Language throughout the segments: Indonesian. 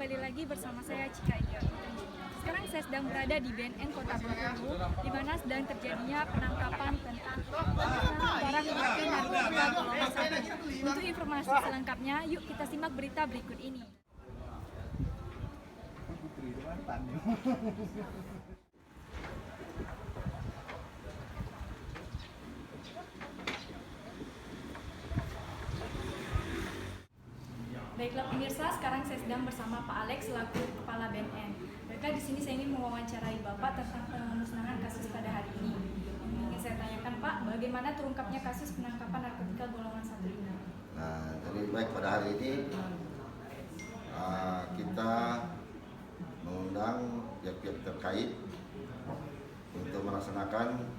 kembali lagi bersama saya Cika Ika. Sekarang saya sedang berada di BNN Kota Bengkulu, di mana sedang terjadinya penangkapan tentang barang bukti narkotika golongan 1. Untuk informasi selengkapnya, yuk kita simak berita berikut ini. Baiklah pemirsa, sekarang saya sedang bersama Pak Alex selaku Kepala BNN. Di sini saya ingin mewawancarai Bapak tentang pemusnahan kasus pada hari ini. Yang ingin saya tanyakan Pak, bagaimana terungkapnya kasus penangkapan narkotika golongan 1 ini? Nah, jadi baik pada hari ini kita mengundang pihak-pihak terkait untuk melaksanakan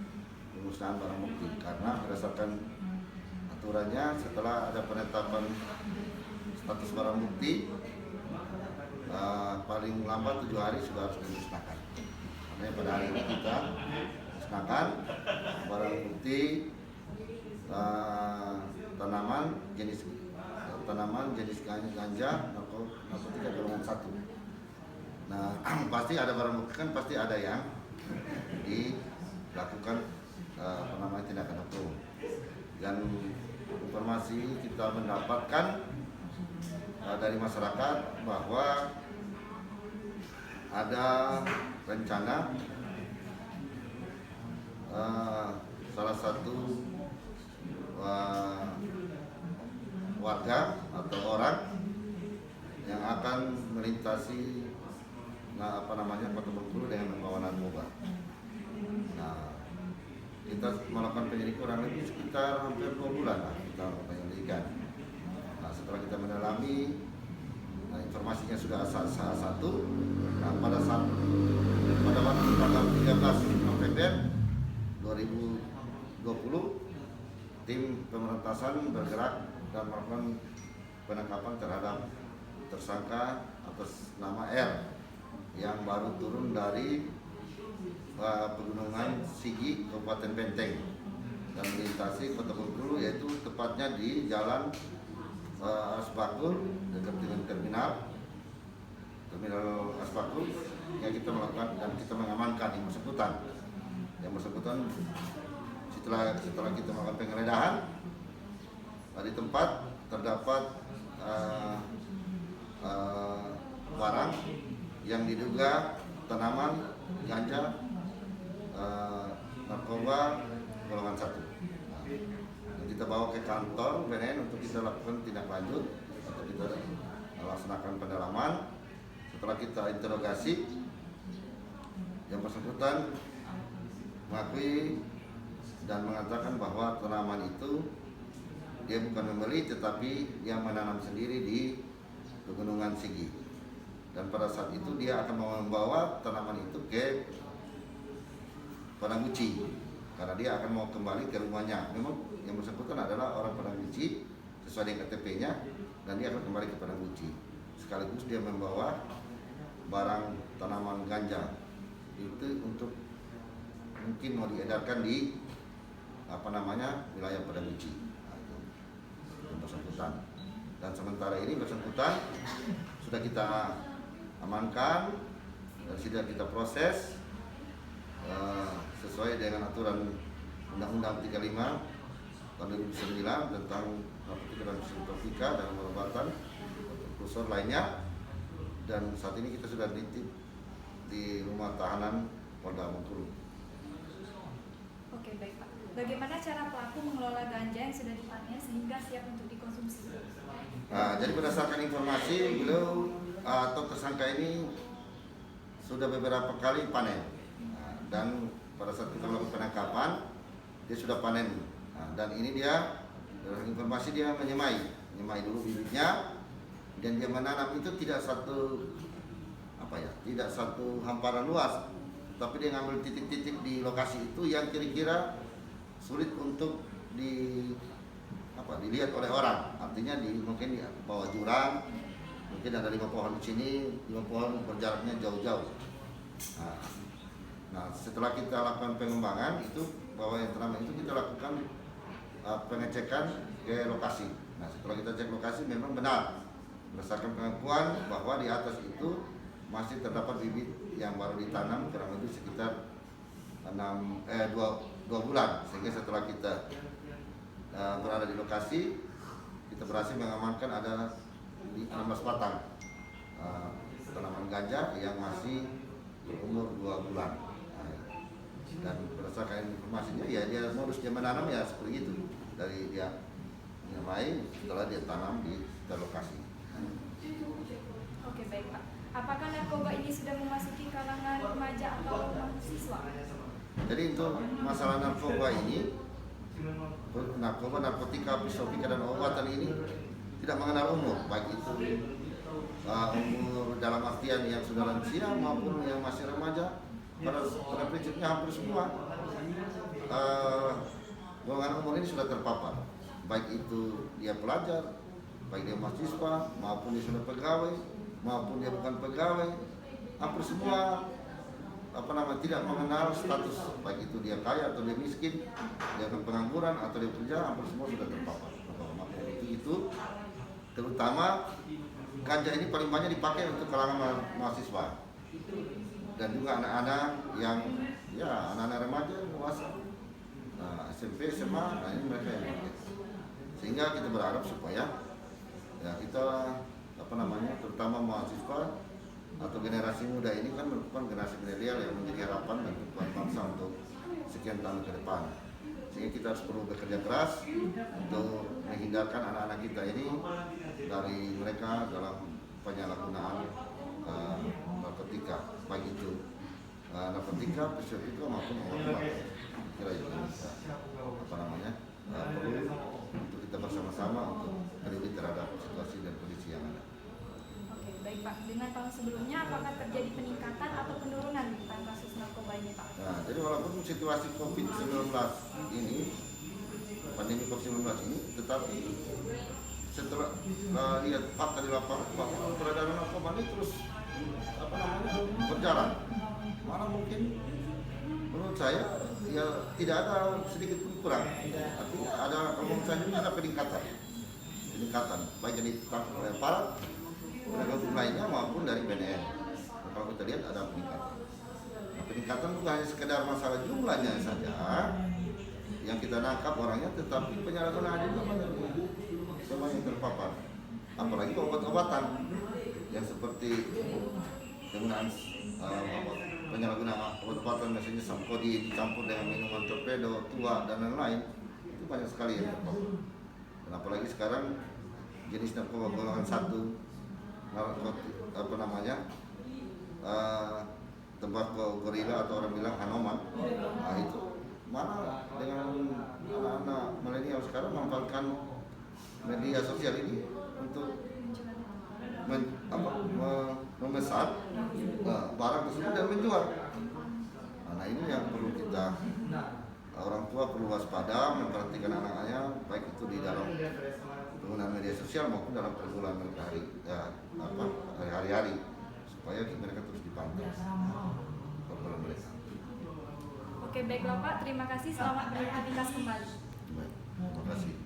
pemusnahan barang bukti karena berdasarkan aturannya setelah ada penetapan status barang bukti paling lambat 7 hari sudah harus dimusnahkan. Makanya pada hari ini kita musnahkan barang bukti tanaman jenis ganja narkotika golongan 1. Nah, pasti ada barang bukti kan pasti ada yang dilakukan tindakan hukum. Dan informasi kita mendapatkan dari masyarakat bahwa ada rencana salah satu warga atau orang yang akan melintasi Kota Bengkulu dengan membawa narkoba. Nah, kita melakukan penyelidikan kurang lebih sekitar hampir 2 bulan lah kita melakukan penyelidikan. Nah, setelah kita mendalami, informasinya sudah salah satu. Nah, pada waktu tanggal 13 November 2020, tim pemberantasan bergerak dan melakukan penangkapan terhadap tersangka atas nama R yang baru turun dari Pegunungan Sigi, Kabupaten Benteng dan melintasi Kota Bengkulu, yaitu tepatnya di Jalan Asbakul dekat dengan terminal Asbakul yang kita melakukan dan kita mengamankan yang bersangkutan setelah kita melakukan penggeledahan di tempat terdapat barang yang diduga tanaman ganja narkoba golongan 1. Nah, kita bawa ke kantor BNN untuk kita lakukan tindak lanjut atau kita laksanakan pendalaman. Setelah kita interogasi, yang bersangkutan mengakui dan mengatakan bahwa tanaman itu dia bukan membeli tetapi dia menanam sendiri di Pegunungan Sigi. Dan pada saat itu dia akan membawa tanaman itu ke Panaguci karena dia akan mau kembali ke rumahnya. Memang yang bersangkutan adalah orang Panaguci sesuai dengan KTP-nya dan dia akan kembali ke Panaguci. Sekaligus dia membawa barang tanaman ganja itu untuk mungkin mau diedarkan di wilayah Panaguci. Nah, itu yang bersangkutan. Dan sementara ini bersangkutan sudah kita amankan dan sudah kita proses sesuai dengan aturan Undang-Undang 35 tahun 2009 tentang narkotika dan psikotropika dan obat-obatan kursor lainnya. Dan saat ini kita sudah dititip di rumah tahanan Polda Bengkulu. Oke, baik Pak. Bagaimana cara pelaku mengelola ganja yang sudah dipanen sehingga siap untuk dikonsumsi? Nah, jadi berdasarkan informasi beliau atau tersangka ini sudah beberapa kali panen. Nah, dan pada saat kita melakukan penangkapan dia sudah panen. Nah, dan ini dia berdasarkan informasi dia menyemai dulu bibitnya dan dia menanam itu tidak satu hamparan luas, tapi dia ngambil titik-titik di lokasi itu yang kira-kira sulit untuk dilihat oleh orang. Artinya mungkin di bawah jurang, mungkin ada 5 pohon di sini, 5 pohon berjaraknya jauh-jauh. Nah, setelah kita lakukan pengembangan itu bahwa yang tanaman itu kita lakukan pengecekan ke lokasi. Nah, setelah kita cek lokasi memang benar berdasarkan pengakuan bahwa di atas itu masih terdapat bibit yang baru ditanam kurang lebih sekitar 2 bulan, sehingga setelah kita berada di lokasi, kita berhasil mengamankan ada 16 batang tanaman ganja yang masih berumur 2 bulan. Dan berdasarkan informasinya ya dia modus dia menanam ya seperti itu, dari dia mulai setelah dia tanam di lokasi. Oke, baik Pak. Apakah narkoba ini sudah memasuki kalangan remaja atau mahasiswa? Jadi untuk masalah narkoba ini, narkotika, psikotropika dan obatan ini tidak mengenal umur, baik itu umur dalam artian yang sudah lansia maupun yang masih remaja. Pada prinsipnya hampir semua golongan umur ini sudah terpapar, baik itu dia pelajar, baik dia mahasiswa, maupun dia sudah pegawai, maupun dia bukan pegawai, hampir semua tidak mengenal status, baik itu dia kaya atau dia miskin, dia pengangguran atau dia kerja, hampir semua sudah terpapar. Itu terutama ganja ini paling banyak dipakai untuk kalangan mahasiswa dan juga anak-anak yang anak-anak remaja dewasa, SMP, SMA, ini mereka yang pakai. Sehingga kita berharap supaya kita terutama mahasiswa atau generasi muda ini kan merupakan generasi milenial yang menjadi harapan dan tujuan bangsa untuk sekian tahun ke depan. Sehingga kita harus perlu bekerja keras untuk menghindarkan anak-anak kita ini dari mereka dalam penyalahgunaan narkotika, baik itu narkotika, psikotropika maupun obat-obatan. Kira itu perlu untuk kita bersama-sama untuk peduli terhadap situasi dan kondisi yang ada. Oke, baik Pak. Dengan tahun sebelumnya, apakah terjadi peningkatan atau penurunan tentang kasus narkoba ini, Pak? Nah, jadi walaupun situasi COVID-19 ini, pandemi COVID-19 ini, tetapi setelah lihat fakta di lapangan bahwa peredaran narkoba ini terus berjalan. Malah mungkin menurut saya ya tidak ada sedikit pun kurang. Artinya ada, kalau menurut saya ini ada peningkatan baik yang ditangkap oleh aparat penegak hukum lainnya maupun dari BNN. Kalau kita lihat ada peningkatan. Nah, peningkatan bukan hanya sekedar masalah jumlahnya saja yang kita nangkap orangnya, tetapi penyalahgunaan juga banyak semua yang terpapar. Apalagi obat-obatan yang seperti penggunaan penyalahgunaan obat-obatan, misalnya samkodi dicampur dengan minuman torpedo, tua dan lain-lain, itu banyak sekali yang terpapar. Dan apalagi sekarang jenis narkoba golongan 1, tembakau gorila atau orang bilang hanoman, nah itu mana dengan anak-anak milenial sekarang memanfaatkan media sosial ini untuk memesan barang tersebut dan menjual. Nah ini yang perlu kita, orang tua perlu waspada, memperhatikan anak-anaknya, baik itu di dalam penggunaan media sosial maupun dalam pergaulan mereka hari-hari, supaya mereka terus dipantau pergaulan mereka. Oke, baiklah Pak, terima kasih, selamat beraktivitas kembali. Baik, terima kasih.